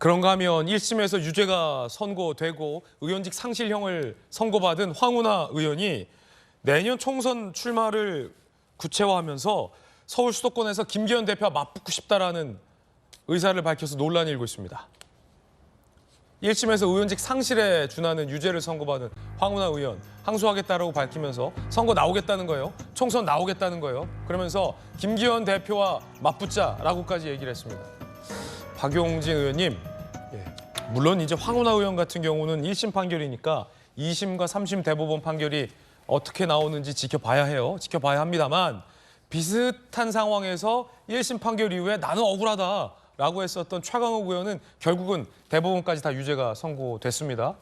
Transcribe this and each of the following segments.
그런가 하면 1심에서 유죄가 선고되고 의원직 상실형을 선고받은 황운하 의원이 내년 총선 출마를 구체화하면서 서울 수도권에서 김기현 대표와 맞붙고 싶다라는 의사를 밝혀서 논란이 일고 있습니다. 1심에서 의원직 상실에 준하는 유죄를 선고받은 황운하 의원 항소하겠다라고 밝히면서 선거 나오겠다는 거예요. 총선 나오겠다는 거예요. 그러면서 김기현 대표와 맞붙자라고까지 얘기를 했습니다. 박용진 의원님, 물론 이제 황운하 의원 같은 경우는 1심 판결이니까 2심과 3심 대법원 판결이 어떻게 나오는지 지켜봐야 해요. 지켜봐야 합니다만 비슷한 상황에서 1심 판결 이후에 나는 억울하다라고 했었던 최강욱 의원은 결국은 대법원까지 다 유죄가 선고됐습니다.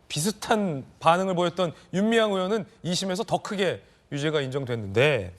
비슷한 반응을 보였던 윤미향 의원은 2심에서 더 크게 유죄가 인정됐는데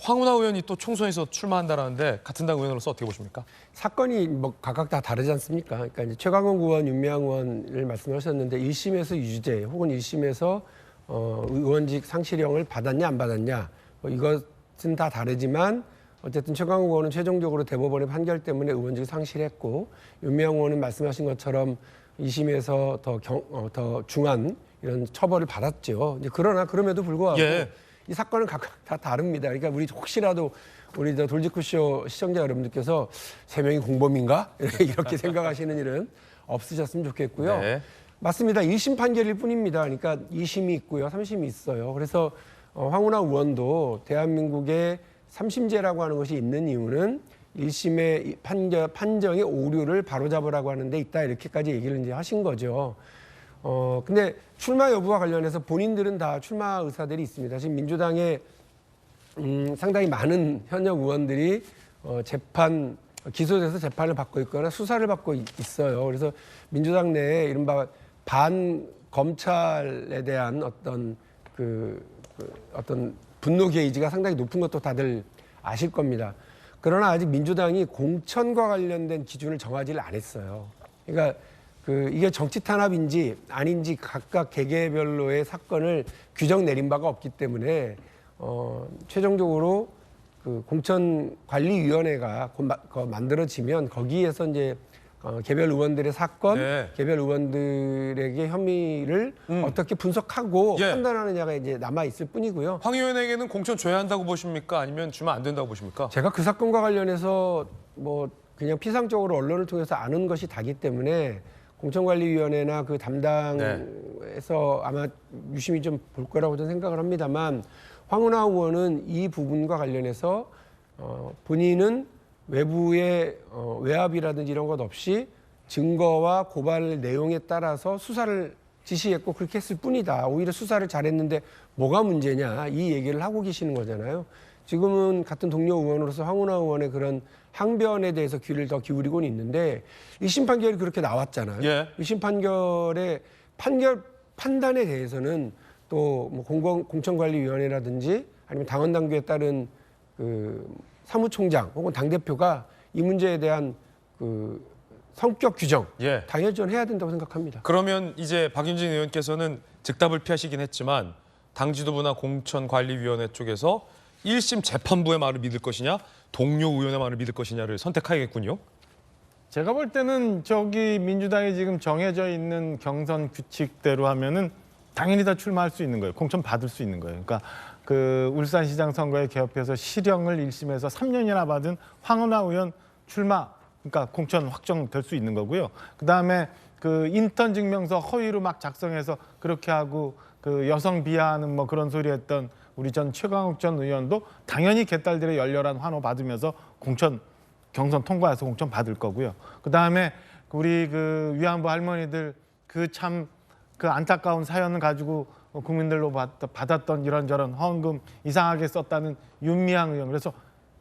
황운하 의원이 또 총선에서 출마한다라는데 같은 당 의원으로서 어떻게 보십니까? 사건이 뭐 각각 다 다르지 않습니까? 그러니까 이제 최강욱 의원, 윤미향 의원을 말씀하셨는데 1심에서 유죄 혹은 1심에서 의원직 상실형을 받았냐 안 받았냐 이것은 다 다르지만 어쨌든 최강욱 의원은 최종적으로 대법원의 판결 때문에 의원직을 상실했고 윤미향 의원은 말씀하신 것처럼 2심에서 더 중한 이런 처벌을 받았죠. 이제 그러나 그럼에도 불구하고 이 사건은 각각 다 다릅니다. 그러니까 우리 혹시라도 우리 돌직구쇼 시청자 여러분들께서 3명이 공범인가? 이렇게 생각하시는 일은 없으셨으면 좋겠고요. 네. 맞습니다. 1심 판결일 뿐입니다. 그러니까 2심이 있고요. 3심이 있어요. 그래서 황운하 의원도 대한민국에 3심제라고 하는 것이 있는 이유는 1심의 판정의 오류를 바로잡으라고 하는 데 있다. 이렇게까지 얘기를 이제 하신 거죠. 근데 출마 여부와 관련해서 본인들은 다 출마 의사들이 있습니다. 지금 민주당에 상당히 많은 현역 의원들이 기소돼서 재판을 받고 있거나 수사를 받고 있어요. 그래서 민주당 내에 이른바 반 검찰에 대한 어떤 분노 게이지가 상당히 높은 것도 다들 아실 겁니다. 그러나 아직 민주당이 공천과 관련된 기준을 정하지를 않았어요. 그러니까 이게 정치 탄압인지 아닌지 각각 개개별로의 사건을 규정 내린 바가 없기 때문에 최종적으로 공천관리위원회가 만들어지면 거기에서 이제 개별 의원들의 사건, 개별 의원들에게 혐의를 어떻게 분석하고 판단하느냐가 이제 남아 있을 뿐이고요. 황 의원에게는 공천 줘야 한다고 보십니까? 아니면 주면 안 된다고 보십니까? 제가 그 사건과 관련해서 뭐 그냥 피상적으로 언론을 통해서 아는 것이 다기 때문에 공천관리위원회나 그 담당에서 아마 유심히 좀 볼 거라고 저는 생각을 합니다만 황운하 의원은 이 부분과 관련해서 본인은 외부의 외압이라든지 이런 것 없이 증거와 고발 내용에 따라서 수사를 지시했고 그렇게 했을 뿐이다. 오히려 수사를 잘했는데 뭐가 문제냐 이 얘기를 하고 계시는 거잖아요. 지금은 같은 동료 의원으로서 황운하 의원의 그런 항변에 대해서 귀를 더 기울이고는 있는데 1심 판결이 그렇게 나왔잖아요. 1심 판결의 판단에 대해서는 또 뭐 공천관리위원회라든지 아니면 당원 당규에 따른 사무총장 혹은 당대표가 이 문제에 대한 성격 규정 당연히 저는 해야 된다고 생각합니다. 그러면 이제 박윤진 의원께서는 즉답을 피하시긴 했지만 당 지도부나 공천관리위원회 쪽에서 1심 재판부의 말을 믿을 것이냐 동료 의원의 말을 믿을 것이냐를 선택하겠군요. 제가 볼 때는 민주당이 지금 정해져 있는 경선 규칙대로 하면은 당연히 다 출마할 수 있는 거예요. 공천 받을 수 있는 거예요. 그러니까 울산시장 선거에 개업해서 실형을 1심에서 3년이나 받은 황운하 의원 출마, 그러니까 공천 확정될 수 있는 거고요. 그다음에 인턴 증명서 허위로 막 작성해서 그렇게 하고 여성 비하하는 뭐 그런 소리 했던 우리 전 최강욱 전 의원도 당연히 개딸들의 열렬한 환호 받으면서 경선 통과해서 공천 받을 거고요. 그다음에 우리 위안부 할머니들 그 안타까운 사연을 가지고 국민들로 받았던 이런저런 헌금 이상하게 썼다는 윤미향 의원. 그래서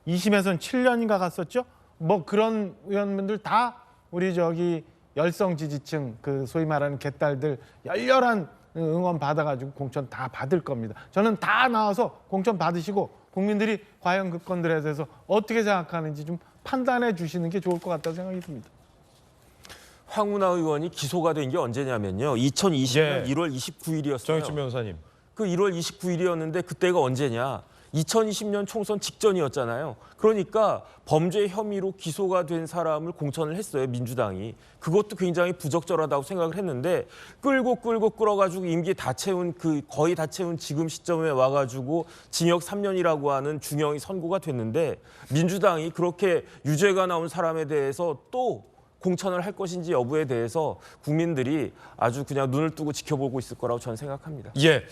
2심에서는 7년인가 갔었죠. 뭐 그런 의원분들 다 우리 열성 지지층 소위 말하는 개딸들 열렬한 응원 받아가지고 공천 다 받을 겁니다. 저는 다 나와서 공천 받으시고 국민들이 과연 그 건들에 대해서 어떻게 생각하는지 좀 판단해 주시는 게 좋을 것 같다는 생각이 듭니다. 황운하 의원이 기소가 된 게 언제냐면요. 2020년 1월 29일이었어요. 정영진 변호사님. 그 1월 29일이었는데 그때가 언제냐. 2020년 총선 직전이었잖아요. 그러니까 범죄 혐의로 기소가 된 사람을 공천을 했어요, 민주당이. 그것도 굉장히 부적절하다고 생각을 했는데 끌어가지고 임기 다 채운 거의 다 채운 지금 시점에 와가지고 징역 3년이라고 하는 중형이 선고가 됐는데 민주당이 그렇게 유죄가 나온 사람에 대해서 또 공천을 할 것인지 여부에 대해서 국민들이 아주 그냥 눈을 뜨고 지켜보고 있을 거라고 저는 생각합니다. 예.